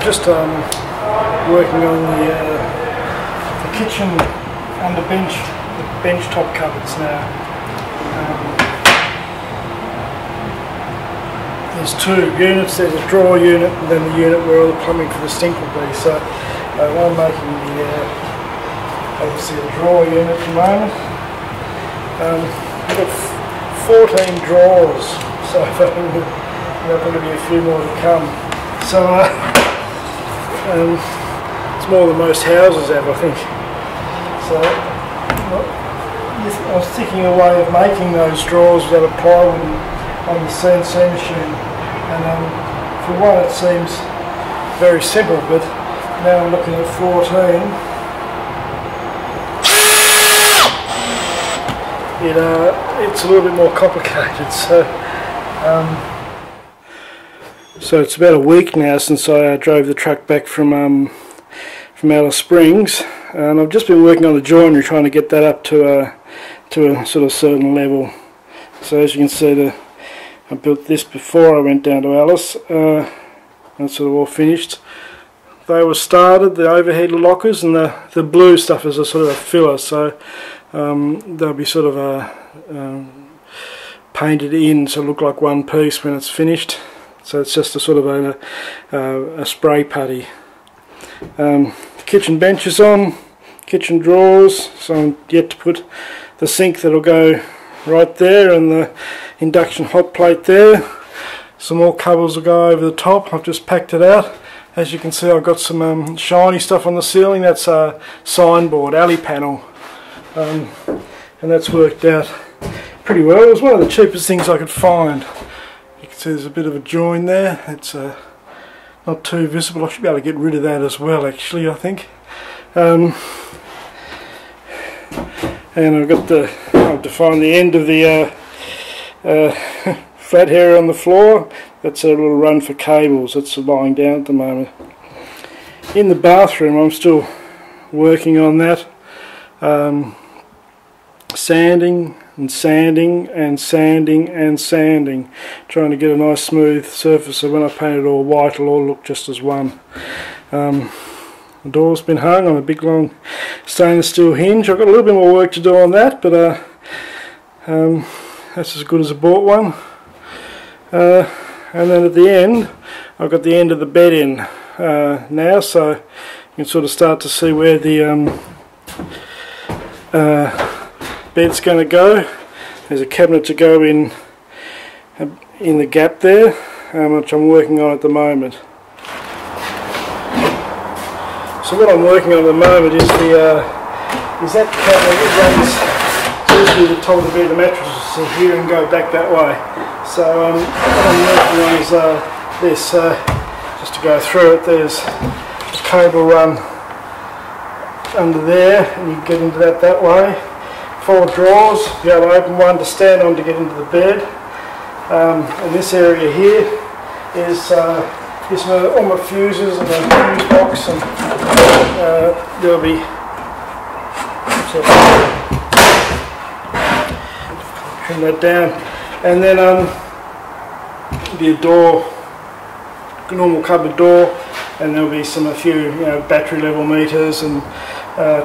just working on the kitchen and the bench top cupboards now. There's two units. There's a drawer unit and then the unit where all the plumbing for the sink will be. So I'm making obviously the drawer unit at the moment. I've got 14 drawers, so there's going to be a few more to come. So it's more than most houses have, I think. So I was thinking a way of making those drawers out of plywood on the CNC machine, and for one it seems very simple, but now I'm looking at 14. It's a little bit more complicated. So it's about a week now since I drove the truck back from Alice Springs, and I've just been working on the joinery, trying to get that up to a sort of certain level. So as you can see, I built this before I went down to Alice. That's sort of all finished. They were started, the overhead lockers, and the blue stuff is a sort of a filler, so they'll be sort of painted in so look like one piece when it's finished. So it's just a sort of a spray putty. The kitchen bench is on, kitchen drawers, so I'm yet to put the sink that'll go right there and the induction hot plate there. Some more covers will go over the top. I've just packed it out. As you can see, I've got some shiny stuff on the ceiling. That's a signboard, alley panel, and that's worked out pretty well. It was one of the cheapest things I could find. You can see there's a bit of a join there. It's not too visible. I should be able to get rid of that as well, actually, I think. And I've to find the end of the flat area on the floor. That's a little run for cables. That's lying down at the moment. In the bathroom, I'm still working on that. Sanding and sanding and sanding and sanding, trying to get a nice smooth surface so when I paint it all white it'll all look just as one. The door's been hung on a big long stainless steel hinge. I've got a little bit more work to do on that, but that's as good as I bought one. And then at the end I've got the end of the bed in now, so you can sort of start to see where the bed's going to go. There's a cabinet to go in the gap there, which I'm working on at the moment. So what I'm working on at the moment is that cabinet that runs usually the top of the bed. The mattress is here and go back that way. So what I'm working on is this. Just to go through it, there's a cable run under there, and you get into that way. 4 drawers, you have to open one to stand on to get into the bed. And this area here is all my fuses and the fuse box, and there'll be trim that down, and then be a door, a normal cupboard door, and there'll be a few battery level meters and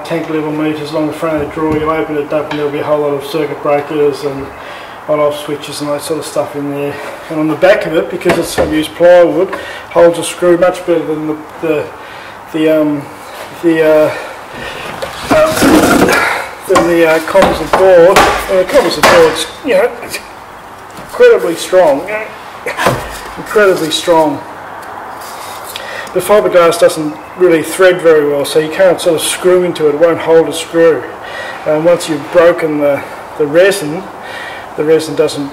tank level meters along the front of the drawer. You open it up and there'll be a whole lot of circuit breakers and on-off switches and that sort of stuff in there. And on the back of it, because I've used plywood, holds a screw much better than the composite board. The composite board's it's incredibly strong, incredibly strong. The fiberglass doesn't really thread very well, so you can't sort of screw into it. It won't hold a screw. And once you've broken the resin doesn't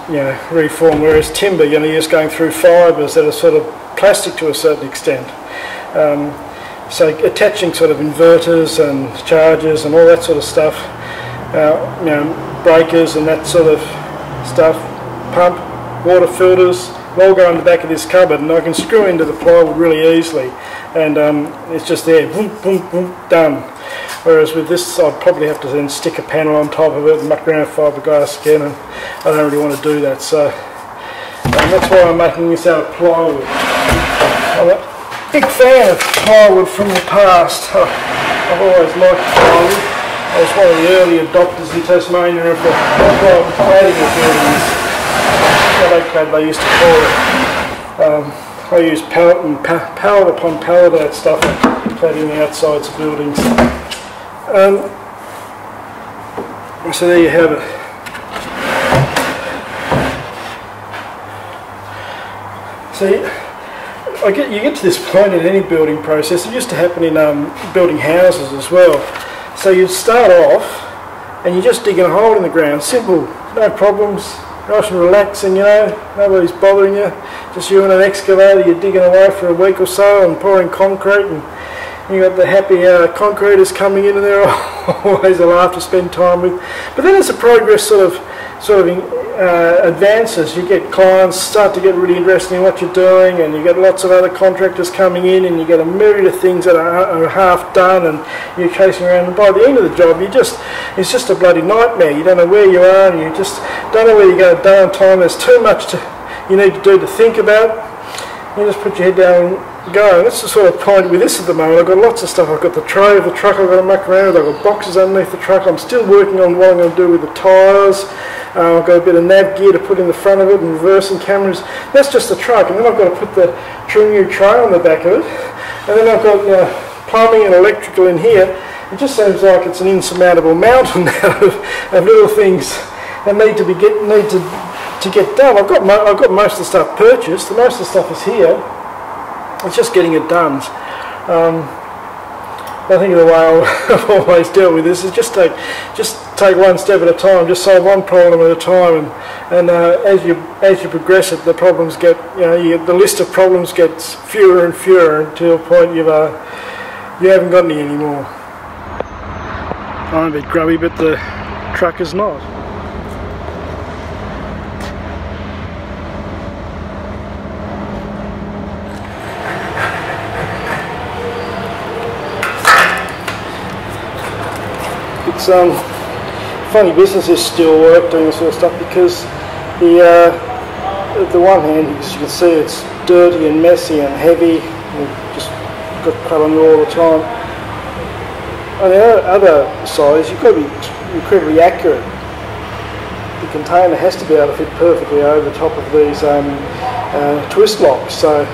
reform. Whereas timber, you're just going through fibres that are sort of plastic to a certain extent. So attaching sort of inverters and chargers and all that sort of stuff, breakers and that sort of stuff, pump, water filters, all go in the back of this cupboard, and I can screw into the plywood really easily, and it's just there, boom, boom, boom, done. Whereas with this, I'd probably have to then stick a panel on top of it and muck around fiberglass again, and I don't really want to do that. So that's why I'm making this out of plywood. big fan of plywood from the past. I've always liked plywood. I was one of the early adopters in Tasmania of the plywood cladding of buildings. Clad they used to call it. I use pallet and pallet upon pallet out stuff cladding the outsides of buildings. So there you have it. So you get to this point in any building process. It used to happen in building houses as well. So you'd start off and you're just digging a hole in the ground, simple, no problems, nice and relaxing, you know, nobody's bothering you, just you and an excavator, you're digging away for a week or so and pouring concrete, and you got the happy concreters coming in, and they're always a laugh to spend time with. But then as the progress sort of advances, you get clients start to get really interested in what you're doing, and you get lots of other contractors coming in, and you get a myriad of things that are half done, and you're chasing around, and by the end of the job it's just a bloody nightmare. You don't know where you are, and you just don't know where you're going to downtime. There's too much you need to do to think about. You just put your head down and go. And that's the sort of point with this at the moment. I've got lots of stuff. I've got the tray of the truck I've got to muck around with. I've got boxes underneath the truck. I'm still working on what I'm going to do with the tyres. I've got a bit of nav gear to put in the front of it and reversing cameras. That's just the truck. And then I've got to put the new tray on the back of it. And then I've got plumbing and electrical in here. It just seems like it's an insurmountable mountain now of little things that need to get done. I've got most of the stuff purchased. Most of the stuff is here. It's just getting it done. I think the way I've always dealt with this is just take one step at a time, just solve one problem at a time, and as you progress it, the problems get, the list of problems gets fewer and fewer until a point you haven't got any anymore. I'm a bit grubby, but the truck is not. It's funny business is still work doing this sort of stuff, because at the one hand, as you can see, it's dirty and messy and heavy, and just got crud on you all the time. On the other side, you've got to be incredibly accurate. The container has to be able to fit perfectly over the top of these twist locks. So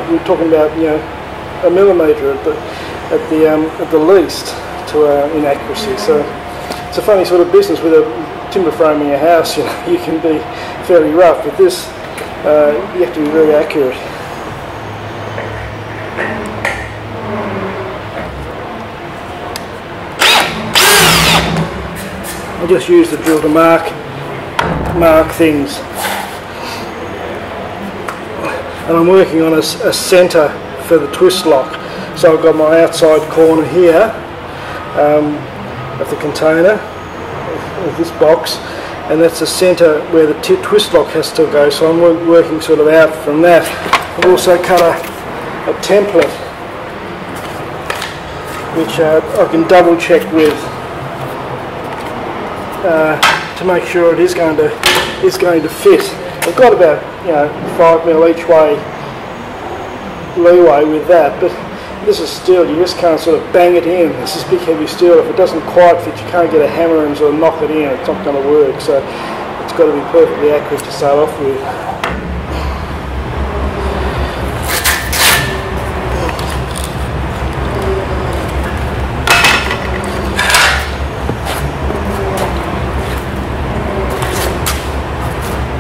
we're talking about a millimetre at the least to inaccuracy. So it's a funny sort of business. With a timber frame in your house, you can be fairly rough. With this, you have to be very accurate. I just use the drill to mark things, and I'm working on a centre for the twist lock. So I've got my outside corner here of the container, of this box, and that's the centre where the twist lock has to go. So I'm working sort of out from that. I've also cut a template which I can double check with to make sure it is going to fit. I've got about 5mm each way leeway with that, but this is steel. You just can't sort of bang it in. This is big heavy steel. If it doesn't quite fit, you can't get a hammer and sort of knock it in. It's not going to work. So it's got to be perfectly accurate to start off with.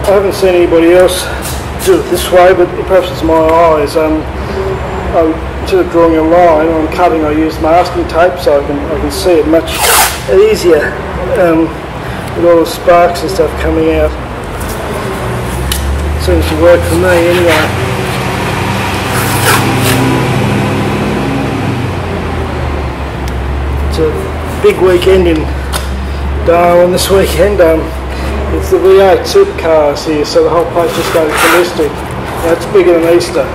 I haven't seen anybody else do it this way, but perhaps it's my eyes. Instead of drawing a line on cutting, I use masking tape so I can see it much easier with all the sparks and stuff coming out. Seems to work for me anyway. It's a big weekend in Darwin this weekend. It's the V8 supercars here, so the whole place just goes ballistic. It's bigger than Easter.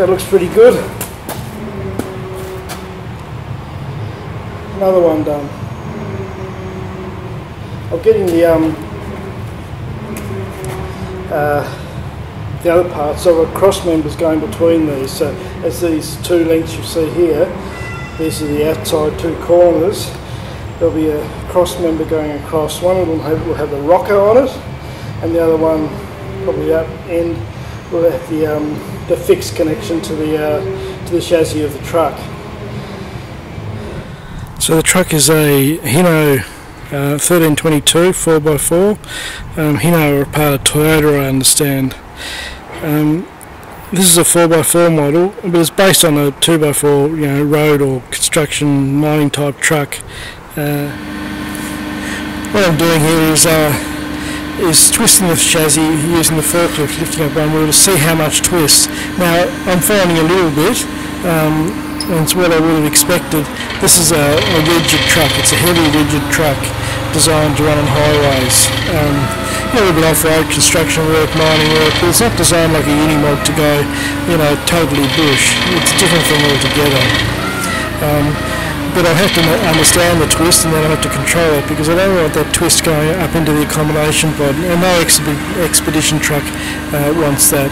So it looks pretty good. Another one done. I'm getting the other parts, so I've got cross members going between these. So as these two lengths you see here, these are the outside two corners. There'll be a cross member going across. One of them will have the rocker on it, and the other one, probably that end, will have the fixed connection to the chassis of the truck. So the truck is a Hino 1322 4x4. Hino are a part of Toyota, I understand. This is a 4x4 model, but it's based on a 2x4, you know, road or construction mining type truck. What I'm doing here is twisting the chassis using the forklift, lifting up one wheel to see how much twist. Now I'm finding a little bit, and it's what I would have expected. This is a rigid truck. It's a heavy rigid truck designed to run on highways. A little bit off-road construction work, mining work, but it's not designed like a Unimog to go, you know, totally bush. It's a different thing altogether. But I have to understand the twist, and then I have to control it, because I don't want that twist going up into the accommodation pod, and no expedition truck wants that.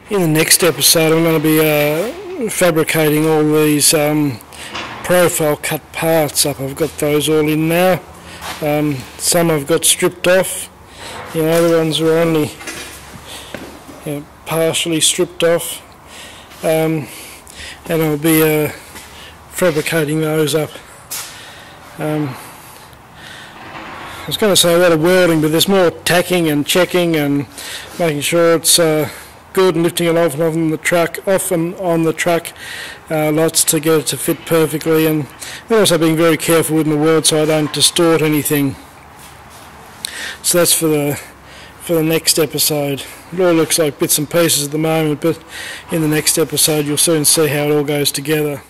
In the next episode I'm going to be fabricating all these profile cut parts up. I've got those all in now. Some I've got stripped off, the other ones are only partially stripped off, and I'll be fabricating those up. I was going to say a lot of welding, but there's more tacking and checking and making sure it's good, and lifting it off and on the truck, lots to get it to fit perfectly, and also being very careful with my weld so I don't distort anything. So that's for the next episode. It all looks like bits and pieces at the moment, but in the next episode you'll soon see how it all goes together.